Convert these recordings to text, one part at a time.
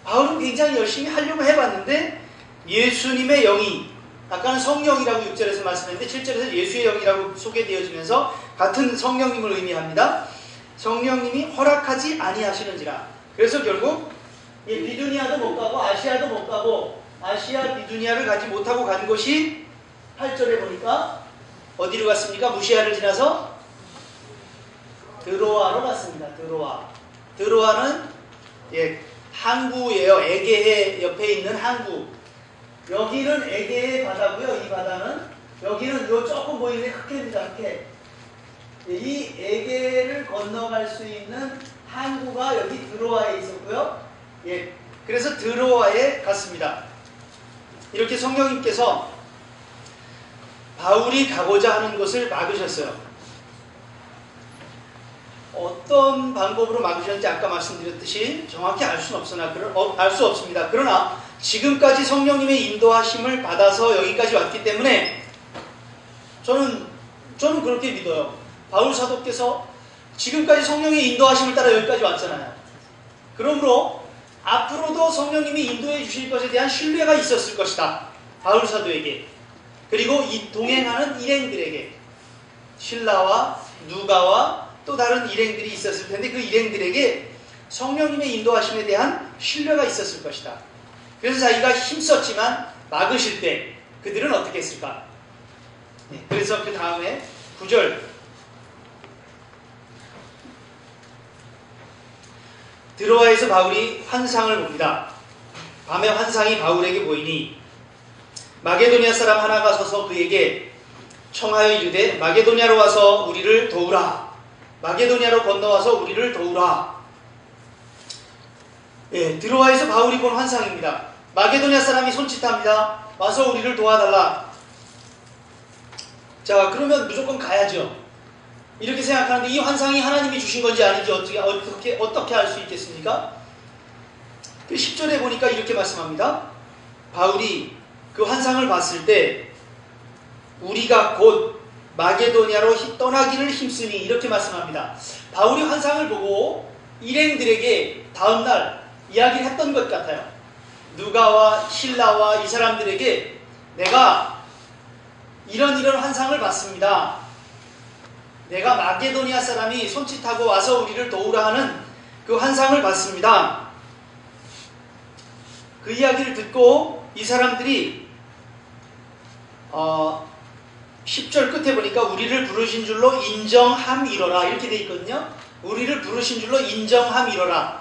바울은 굉장히 열심히 하려고 해봤는데 예수님의 영이, 아까는 성령이라고 6절에서 말씀했는데 7절에서 예수의 영이라고 소개되어지면서 같은 성령님을 의미합니다. 성령님이 허락하지 아니하시는지라. 그래서 결국 비두니아도 못 가고 아시아도 못 가고 아시아 비두니아를 가지 못하고 간 곳이 8절에 보니까 어디로 갔습니까? 무시아를 지나서 드로아로 갔습니다. 드로아는 항구예요. 에게해 옆에 있는 항구. 여기는 에게해 바다고요. 이 바다는 여기는 요 조금 보이는 흑해입니다. 흑해. 이 에게를 건너갈 수 있는 항구가 여기 드로아에 있었고요. 그래서 드로아에 갔습니다. 이렇게 성령님께서 바울이 가고자 하는 것을 막으셨어요. 어떤 방법으로 막으셨는지 아까 말씀드렸듯이 정확히 알 수는 알 수 없습니다. 그러나 지금까지 성령님의 인도하심을 받아서 여기까지 왔기 때문에 저는 그렇게 믿어요. 바울 사도께서 지금까지 성령의 인도하심을 따라 여기까지 왔잖아요. 그러므로 앞으로도 성령님이 인도해 주실 것에 대한 신뢰가 있었을 것이다. 바울 사도에게. 그리고 이 동행하는 일행들에게. 실라와 누가와 또 다른 일행들이 있었을 텐데 그 일행들에게 성령님의 인도하심에 대한 신뢰가 있었을 것이다. 그래서 자기가 힘썼지만 막으실 때 그들은 어떻게 했을까? 그래서 그 다음에 9절 드로아에서 바울이 환상을 봅니다. 밤에 환상이 바울에게 보이니 마게도니아 사람 하나가 서서 그에게 청하여 이르되 마게도니아로 와서 우리를 도우라. 마게도니아로 건너와서 우리를 도우라. 드로아에서 바울이 본 환상입니다. 마게도니아 사람이 손짓합니다. 와서 우리를 도와달라. 자, 그러면 무조건 가야죠. 이렇게 생각하는데 이 환상이 하나님이 주신 건지 아닌지 어떻게 알 수 있겠습니까? 10절에 보니까 이렇게 말씀합니다. 바울이 그 환상을 봤을 때 우리가 곧 마게도니아로 떠나기를 힘쓰니 이렇게 말씀합니다. 바울이 환상을 보고 일행들에게 다음날 이야기를 했던 것 같아요. 누가와 실라와 이 사람들에게 내가 이런 환상을 봤습니다. 내가 마게도니아 사람이 손짓하고 와서 우리를 도우라 하는 그 환상을 봤습니다. 그 이야기를 듣고 이 사람들이 10절 끝에 보니까 우리를 부르신 줄로 인정함이로라 이렇게 돼 있거든요. 우리를 부르신 줄로 인정함이로라.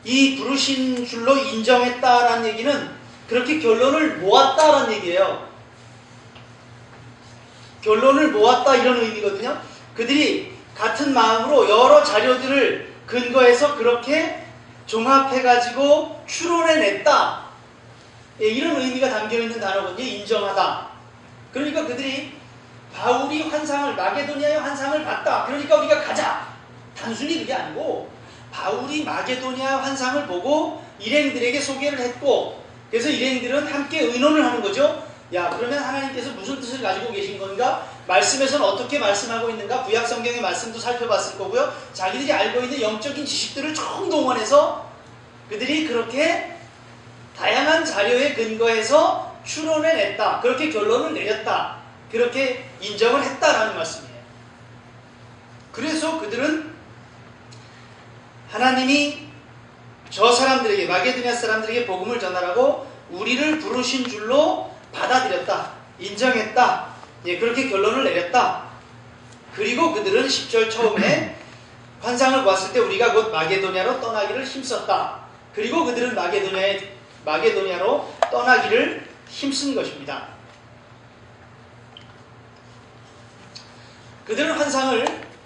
이 부르신 줄로 인정했다라는 얘기는 그렇게 결론을 모았다라는 얘기예요. 결론을 모았다 이런 의미거든요. 그들이 같은 마음으로 여러 자료들을 근거해서 그렇게 종합해가지고 추론해냈다. 이런 의미가 담겨있는 단어거든요. 인정하다. 그러니까 그들이 바울이 마게도니아의 환상을 봤다. 그러니까 우리가 가자. 단순히 그게 아니고 바울이 마게도니아 환상을 보고 일행들에게 소개를 했고 그래서 일행들은 함께 의논을 하는 거죠. 야, 그러면 하나님께서 무슨 뜻을 가지고 계신 건가? 말씀에서는 어떻게 말씀하고 있는가? 구약 성경의 말씀도 살펴봤을 거고요. 자기들이 알고 있는 영적인 지식들을 총동원해서 그들이 그렇게 다양한 자료에 근거해서 추론해냈다. 그렇게 결론을 내렸다. 그렇게 인정을 했다라는 말씀이에요. 그래서 그들은 하나님이 저 사람들에게 마게도니아 사람들에게 복음을 전하라고 우리를 부르신 줄로 받아들였다. 인정했다. 그렇게 결론을 내렸다. 그리고 그들은 10절 처음에 환상을 보았을 때 우리가 곧 마게도니아로 떠나기를 힘썼다. 그리고 그들은 마게도니아로 떠나기를 힘쓴 것입니다. 그들은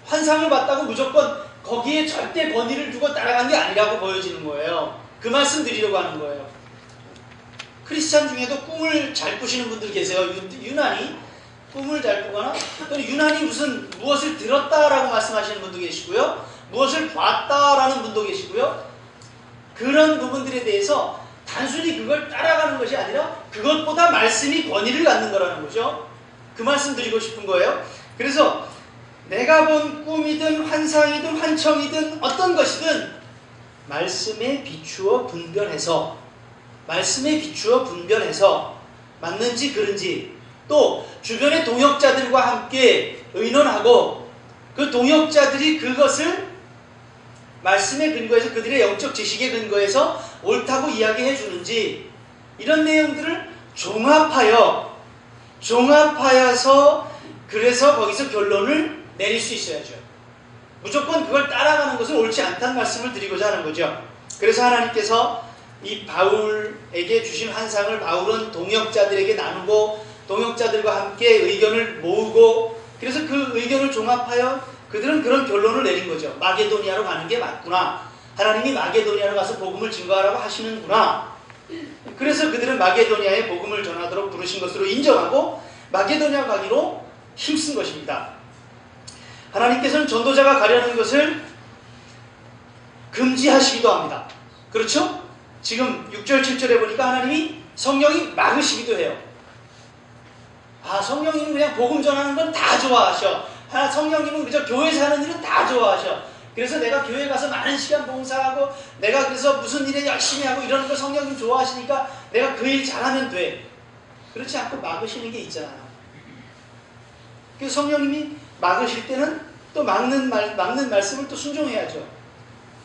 환상을 봤다고 무조건 거기에 절대 권위를 두고 따라간 게 아니라고 보여지는 거예요. 그 말씀 드리려고 하는 거예요. 크리스찬 중에도 꿈을 잘 꾸시는 분들 계세요. 유난히 꿈을 잘 꾸거나 또는 유난히 무엇을 들었다라고 말씀하시는 분도 계시고요. 무엇을 봤다라는 분도 계시고요. 그런 부분들에 대해서 단순히 그걸 따라가는 것이 아니라 그것보다 말씀이 권위를 갖는 거라는 거죠. 그 말씀 드리고 싶은 거예요. 그래서 내가 본 꿈이든 환상이든 환청이든 어떤 것이든 말씀에 비추어 분별해서 맞는지 그른지, 또 주변의 동역자들과 함께 의논하고 그 동역자들이 그것을 말씀에 근거해서 그들의 영적 지식에 근거해서 옳다고 이야기해 주는지, 이런 내용들을 종합하여서 그래서 거기서 결론을 내릴 수 있어야죠. 무조건 그걸 따라가는 것은 옳지 않다는 말씀을 드리고자 하는 거죠. 그래서 하나님께서 이 바울에게 주신 환상을 바울은 동역자들에게 나누고 동역자들과 함께 의견을 모으고, 그래서 그 의견을 종합하여 그들은 그런 결론을 내린 거죠. 마게도니아로 가는 게 맞구나. 하나님이 마게도니아로 가서 복음을 증거하라고 하시는구나. 그래서 그들은 마게도니아에 복음을 전하도록 부르신 것으로 인정하고 마게도니아 가기로 힘쓴 것입니다. 하나님께서는 전도자가 가려는 것을 금지하시기도 합니다. 그렇죠? 지금 6절 7절에 보니까 하나님이 성령이 막으시기도 해요. 성령님은 그냥 복음 전하는 건 다 좋아하셔. 성령님은 그저 교회에서 하는 일은 다 좋아하셔. 그래서 내가 교회 가서 많은 시간 봉사하고 내가 그래서 무슨 일에 열심히 하고 이러는 걸 성령님 좋아하시니까 내가 그 일 잘하면 돼. 그렇지 않고 막으시는 게 있잖아요. 그래서 성령님이 막으실 때는 또 막는 말씀을 또 순종해야죠.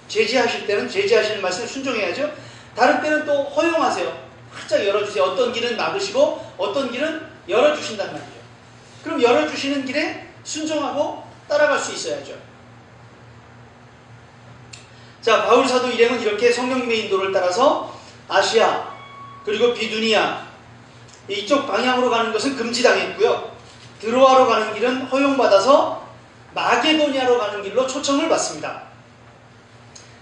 제지하실 때는 제지하시는 말씀을 순종해야죠. 다른 때는 또 허용하세요. 활짝 열어주세요. 어떤 길은 막으시고 어떤 길은 열어주신단 말이죠. 그럼 열어주시는 길에 순종하고 따라갈 수 있어야죠. 자, 바울 사도 일행은 이렇게 성령님의 인도를 따라서 아시아 그리고 비두니아 이쪽 방향으로 가는 것은 금지당했고요. 드로아로 가는 길은 허용받아서 마게도니아로 가는 길로 초청을 받습니다.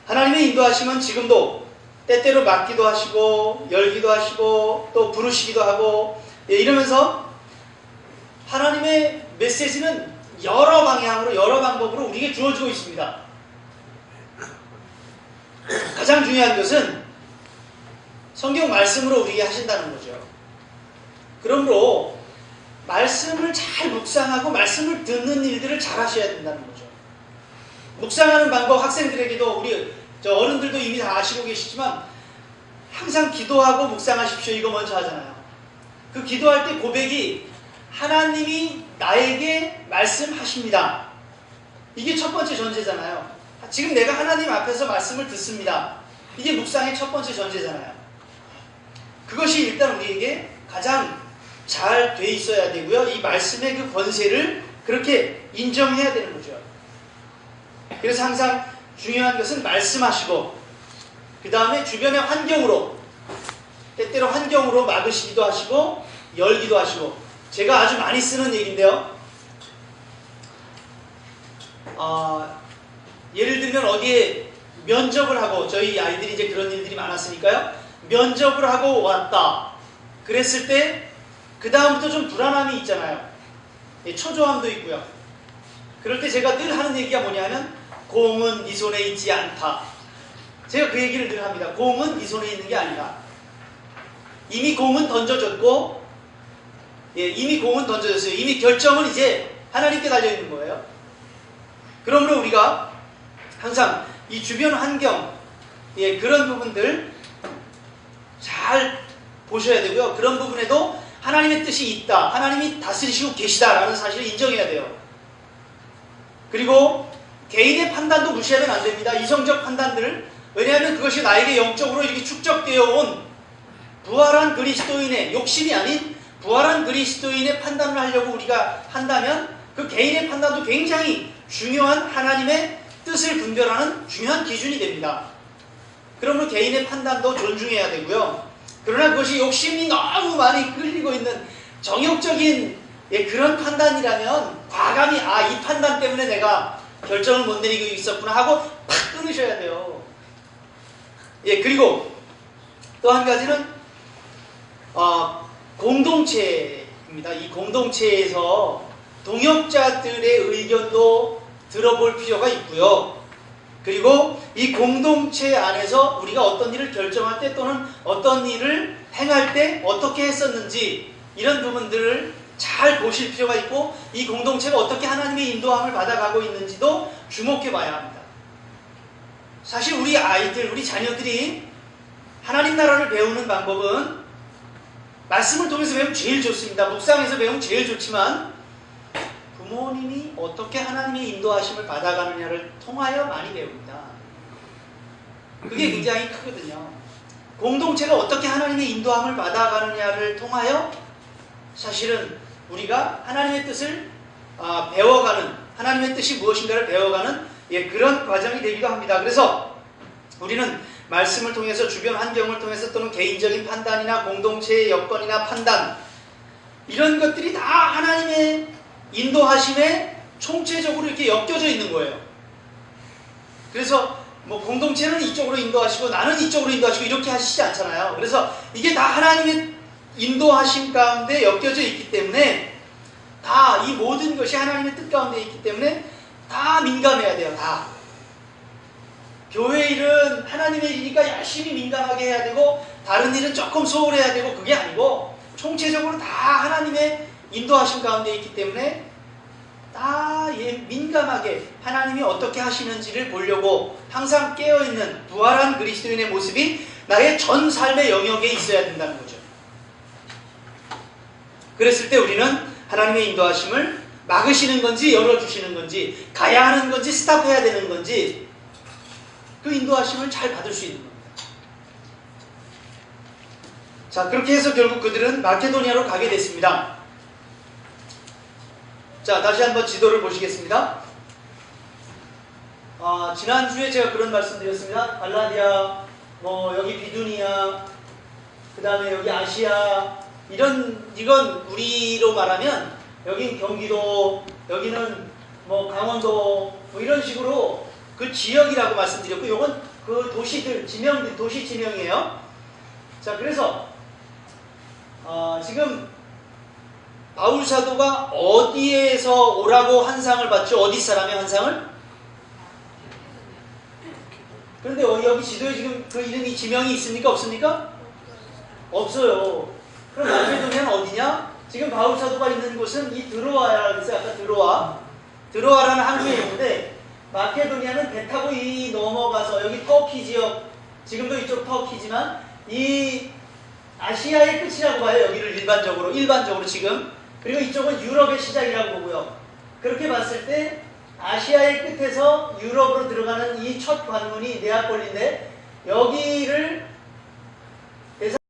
하나님의 인도하심은 지금도 때때로 막기도 하시고 열기도 하시고 또 부르시기도 하고 이러면서 하나님의 메시지는 여러 방향으로 여러 방법으로 우리에게 주어지고 있습니다. 가장 중요한 것은 성경 말씀으로 우리에게 하신다는 거죠. 그러므로 말씀을 잘 묵상하고 말씀을 듣는 일들을 잘 하셔야 된다는 거죠. 묵상하는 방법 학생들에게도 우리 어른들도 이미 다 아시고 계시지만 항상 기도하고 묵상하십시오. 이거 먼저 하잖아요. 그 기도할 때 고백이 하나님이 나에게 말씀하십니다. 이게 첫 번째 전제잖아요. 지금 내가 하나님 앞에서 말씀을 듣습니다. 이게 묵상의 첫 번째 전제잖아요. 그것이 일단 우리에게 가장 잘 돼 있어야 되고요. 이 말씀의 그 권세를 그렇게 인정해야 되는 거죠. 그래서 항상 중요한 것은 말씀하시고 그 다음에 주변의 환경으로 때때로 환경으로 막으시기도 하시고 열기도 하시고 제가 아주 많이 쓰는 얘기인데요. 예를 들면 어디에 면접을 하고 저희 아이들이 이제 그런 일들이 많았으니까요. 면접을 하고 왔다. 그랬을 때 그 다음부터 좀 불안함이 있잖아요. 초조함도 있고요. 그럴 때 제가 늘 하는 얘기가 뭐냐면 공은 네 손에 있지 않다. 제가 그 얘기를 늘 합니다. 공은 네 손에 있는 게 아니라 이미 공은 던져졌고 이미 공은 던져졌어요. 이미 결정은 이제 하나님께 달려있는 거예요. 그러므로 우리가 항상 이 주변 환경 그런 부분들 잘 보셔야 되고요. 그런 부분에도 하나님의 뜻이 있다. 하나님이 다스리시고 계시다라는 사실을 인정해야 돼요. 그리고 개인의 판단도 무시하면 안 됩니다. 이성적 판단들. 왜냐하면 그것이 나에게 영적으로 이렇게 축적되어 온 부활한 그리스도인의 욕심이 아닌 부활한 그리스도인의 판단을 하려고 우리가 한다면 그 개인의 판단도 굉장히 중요한 하나님의 뜻을 분별하는 중요한 기준이 됩니다. 그러므로 개인의 판단도 존중해야 되고요. 그러나 그것이 욕심이 너무 많이 끌리고 있는 정욕적인 그런 판단이라면 과감히 이 판단 때문에 내가 결정을 못 내리고 있었구나 하고 팍 끊으셔야 돼요. 그리고 또 한 가지는 공동체입니다. 이 공동체에서 동역자들의 의견도 들어볼 필요가 있고요. 그리고 이 공동체 안에서 우리가 어떤 일을 결정할 때 또는 어떤 일을 행할 때 어떻게 했었는지 이런 부분들을 잘 보실 필요가 있고 이 공동체가 어떻게 하나님의 인도함을 받아가고 있는지도 주목해 봐야 합니다. 사실 우리 아이들, 우리 자녀들이 하나님 나라를 배우는 방법은 말씀을 통해서 배우면 제일 좋습니다. 묵상에서 배우면 제일 좋지만 부모님이 어떻게 하나님의 인도하심을 받아가느냐를 통하여 많이 배웁니다. 그게 굉장히 크거든요. 공동체가 어떻게 하나님의 인도함을 받아가느냐를 통하여 사실은 우리가 하나님의 뜻을 배워가는, 하나님의 뜻이 무엇인가를 배워가는 그런 과정이 되기도 합니다. 그래서 우리는 말씀을 통해서, 주변 환경을 통해서, 또는 개인적인 판단이나 공동체의 여건이나 판단, 이런 것들이 다 하나님의 인도하심에 총체적으로 이렇게 엮여져 있는 거예요. 그래서 뭐 공동체는 이쪽으로 인도하시고 나는 이쪽으로 인도하시고 이렇게 하시지 않잖아요. 그래서 이게 다 하나님의 인도하심 가운데 엮여져 있기 때문에, 다 이 모든 것이 하나님의 뜻 가운데 있기 때문에 다 민감해야 돼요. 다. 교회 일은 하나님의 일이니까 열심히 민감하게 해야 되고, 다른 일은 조금 소홀해야 되고, 그게 아니고 총체적으로 다 하나님의 인도하심 가운데 있기 때문에 다 민감하게 하나님이 어떻게 하시는지를 보려고 항상 깨어있는 부활한 그리스도인의 모습이 나의 전 삶의 영역에 있어야 된다는 거죠. 그랬을 때 우리는 하나님의 인도하심을 막으시는 건지 열어주시는 건지, 가야 하는 건지 스탑해야 되는 건지, 그 인도하심을 잘 받을 수 있는 겁니다. 자, 그렇게 해서 결국 그들은 마케도니아로 가게 됐습니다. 자, 다시 한번 지도를 보시겠습니다. 지난주에 제가 그런 말씀 드렸습니다. 갈라디아, 여기 비두니아, 그 다음에 여기 아시아, 이건 우리로 말하면 여긴 경기도, 여기는 강원도, 이런 식으로 그 지역이라고 말씀드렸고, 이건 그 도시들, 도시 지명이에요. 자, 그래서 지금 바울 사도가 어디에서 오라고 환상을 받죠? 어디 사람의 환상을? 그런데 여기 지도에 지금 그 이름이 지명이 있습니까? 없습니까? 없어요. 그럼 마케도니아는 어디냐? 지금 바울 사도가 있는 곳은 이 드로아라고 했어요. 아까 드로아라는 한국에 있는데, 마케도니아는 배 타고 이 넘어가서 여기 터키 지역, 지금도 이쪽 터키지만 이 아시아의 끝이라고 봐요. 여기를 일반적으로 지금. 그리고 이쪽은 유럽의 시작이라고 보고요. 그렇게 봤을 때 아시아의 끝에서 유럽으로 들어가는 이 첫 관문이 네아폴리인데, 여기를